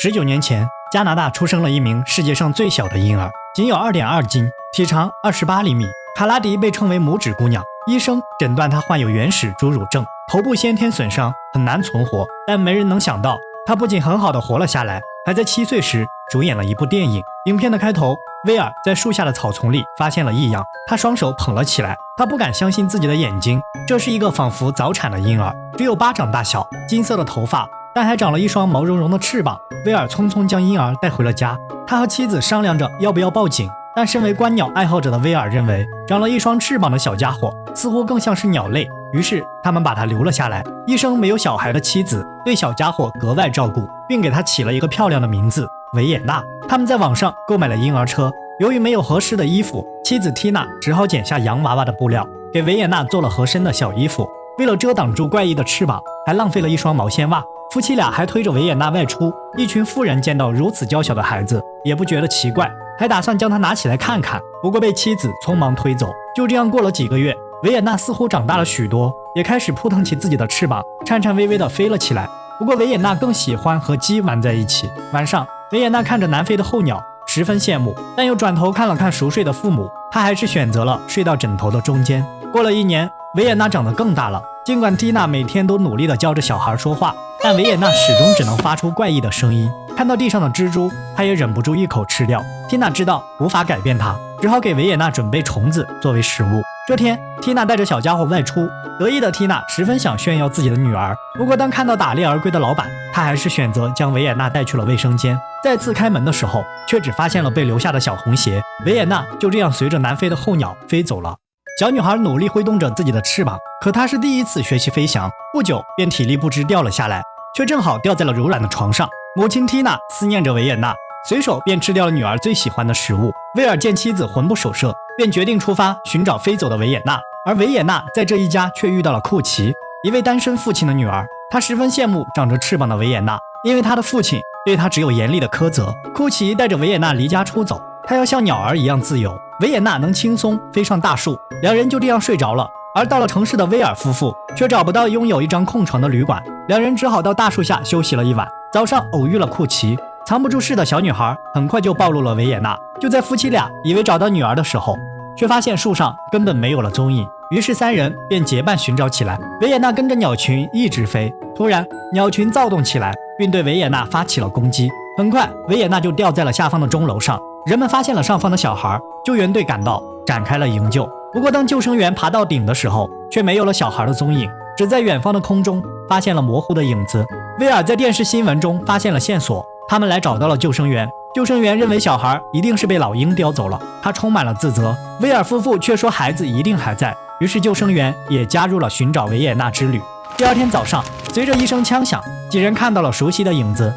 19年前，加拿大出生了一名世界上最小的婴儿，仅有 2.2 斤，体长28厘米。卡拉迪被称为拇指姑娘，医生诊断她患有原始侏儒症，头部先天损伤，很难存活。但没人能想到，她不仅很好的活了下来，还在7岁时主演了一部电影。影片的开头，威尔在树下的草丛里发现了异样，他双手捧了起来，他不敢相信自己的眼睛，这是一个仿佛早产的婴儿，只有巴掌大小，金色的头发，但还长了一双毛茸茸的翅膀。威尔匆匆将婴儿带回了家，他和妻子商量着要不要报警，但身为观鸟爱好者的威尔认为，长了一双翅膀的小家伙似乎更像是鸟类，于是他们把他留了下来。医生没有小孩的妻子对小家伙格外照顾，并给他起了一个漂亮的名字维也纳。他们在网上购买了婴儿车，由于没有合适的衣服，妻子缇娜只好剪下洋娃娃的布料，给维也纳做了合身的小衣服。为了遮挡住怪异的翅膀，还浪费了一双毛线袜。夫妻俩还推着维也纳外出，一群富人见到如此娇小的孩子也不觉得奇怪，还打算将它拿起来看看，不过被妻子匆忙推走。就这样过了几个月，维也纳似乎长大了许多，也开始扑腾起自己的翅膀，颤颤巍巍地飞了起来。不过维也纳更喜欢和鸡玩在一起。晚上，维也纳看着南飞的候鸟，十分羡慕，但又转头看了看熟睡的父母，他还是选择了睡到枕头的中间。过了1年，维也纳长得更大了，尽管缇娜每天都努力地教着小孩说话，但维也纳始终只能发出怪异的声音。看到地上的蜘蛛，他也忍不住一口吃掉。缇娜知道无法改变他，只好给维也纳准备虫子作为食物。这天，缇娜带着小家伙外出，得意的缇娜十分想炫耀自己的女儿，不过当看到打猎而归的老板，她还是选择将维也纳带去了卫生间。再次开门的时候，却只发现了被留下的小红鞋。维也纳就这样随着南飞的候鸟飞走了。小女孩努力挥动着自己的翅膀，可她是第一次学习飞翔，不久便体力不支掉了下来，却正好掉在了柔软的床上。母亲缇娜思念着维也纳，随手便吃掉了女儿最喜欢的食物。威尔见妻子魂不守舍，便决定出发寻找飞走的维也纳。而维也纳在这一家却遇到了库奇，一位单身父亲的女儿。他十分羡慕长着翅膀的维也纳，因为他的父亲对他只有严厉的苛责。库奇带着维也纳离家出走，他要像鸟儿一样自由。维也纳能轻松飞上大树，两人就这样睡着了。而到了城市的威尔夫妇却找不到拥有一张空床的旅馆，两人只好到大树下休息了一晚。早上偶遇了库奇，藏不住事的小女孩很快就暴露了维也纳。就在夫妻俩以为找到女儿的时候，却发现树上根本没有了踪影，于是三人便结伴寻找起来。维也纳跟着鸟群一直飞，突然鸟群躁动起来，并对维也纳发起了攻击。很快维也纳就掉在了下方的钟楼上，人们发现了上方的小孩，救援队赶到展开了营救。不过当救生员爬到顶的时候，却没有了小孩的踪影，只在远方的空中发现了模糊的影子。威尔在电视新闻中发现了线索，他们来找到了救生员。救生员认为小孩一定是被老鹰叼走了，他充满了自责。威尔夫妇却说孩子一定还在，于是救生员也加入了寻找维也纳之旅。第二天早上，随着一声枪响，几人看到了熟悉的影子，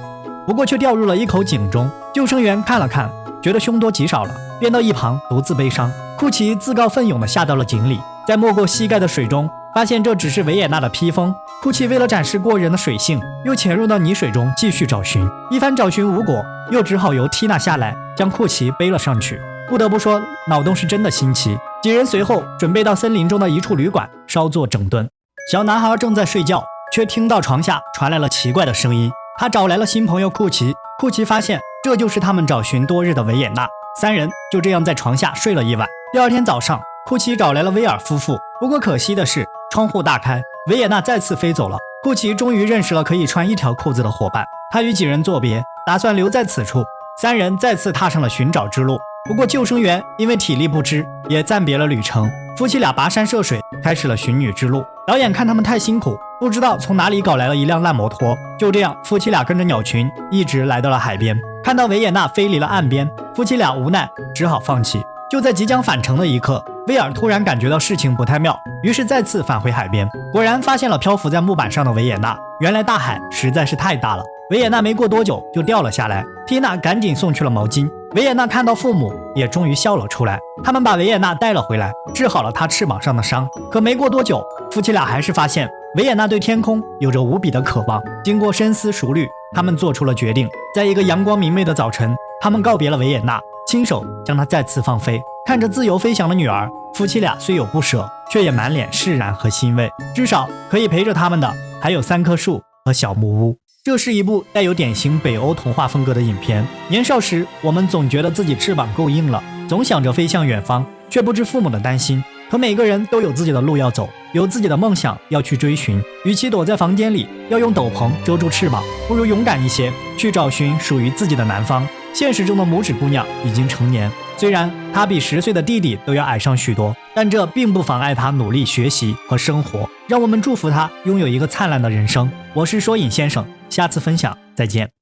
不过却掉入了一口井中。救生员看了看，觉得凶多吉少了，便到一旁独自悲伤。库奇自告奋勇地下到了井里，在没过膝盖的水中发现这只是维也纳的披风。库奇为了展示过人的水性，又潜入到泥水中继续找寻。一番找寻无果，又只好由缇娜下来将库奇背了上去。不得不说，脑洞是真的新奇。几人随后准备到森林中的一处旅馆稍作整顿。小男孩正在睡觉，却听到床下传来了奇怪的声音。他找来了新朋友库奇，库奇发现这就是他们找寻多日的维也纳。三人就这样在床下睡了一晚。第二天早上，库奇找来了威尔夫妇，不过可惜的是，窗户大开，维也纳再次飞走了。库奇终于认识了可以穿一条裤子的伙伴，他与几人作别，打算留在此处。三人再次踏上了寻找之路。不过救生员因为体力不支，也暂别了旅程。夫妻俩跋山涉水，开始了寻女之路。导演看他们太辛苦，不知道从哪里搞来了一辆烂摩托。就这样，夫妻俩跟着鸟群一直来到了海边。看到维也纳飞离了岸边，夫妻俩无奈只好放弃。就在即将返程的一刻，威尔突然感觉到事情不太妙，于是再次返回海边，果然发现了漂浮在木板上的维也纳。原来大海实在是太大了，维也纳没过多久就掉了下来。缇娜赶紧送去了毛巾。维也纳看到父母，也终于笑了出来。他们把维也纳带了回来，治好了他翅膀上的伤。可没过多久，夫妻俩还是发现维也纳对天空有着无比的渴望。经过深思熟虑，他们做出了决定。在一个阳光明媚的早晨，他们告别了维也纳，亲手将它再次放飞。看着自由飞翔的女儿，夫妻俩虽有不舍，却也满脸释然和欣慰。至少可以陪着他们的还有3棵树和小木屋。这是一部带有典型北欧童话风格的影片。年少时，我们总觉得自己翅膀够硬了，总想着飞向远方，却不知父母的担心。可每个人都有自己的路要走，有自己的梦想要去追寻。与其躲在房间里，要用斗篷遮住翅膀，不如勇敢一些，去找寻属于自己的南方。现实中的拇指姑娘已经成年，虽然她比10岁的弟弟都要矮上许多，但这并不妨碍她努力学习和生活。让我们祝福她拥有一个灿烂的人生。我是说影先生，下次分享再见。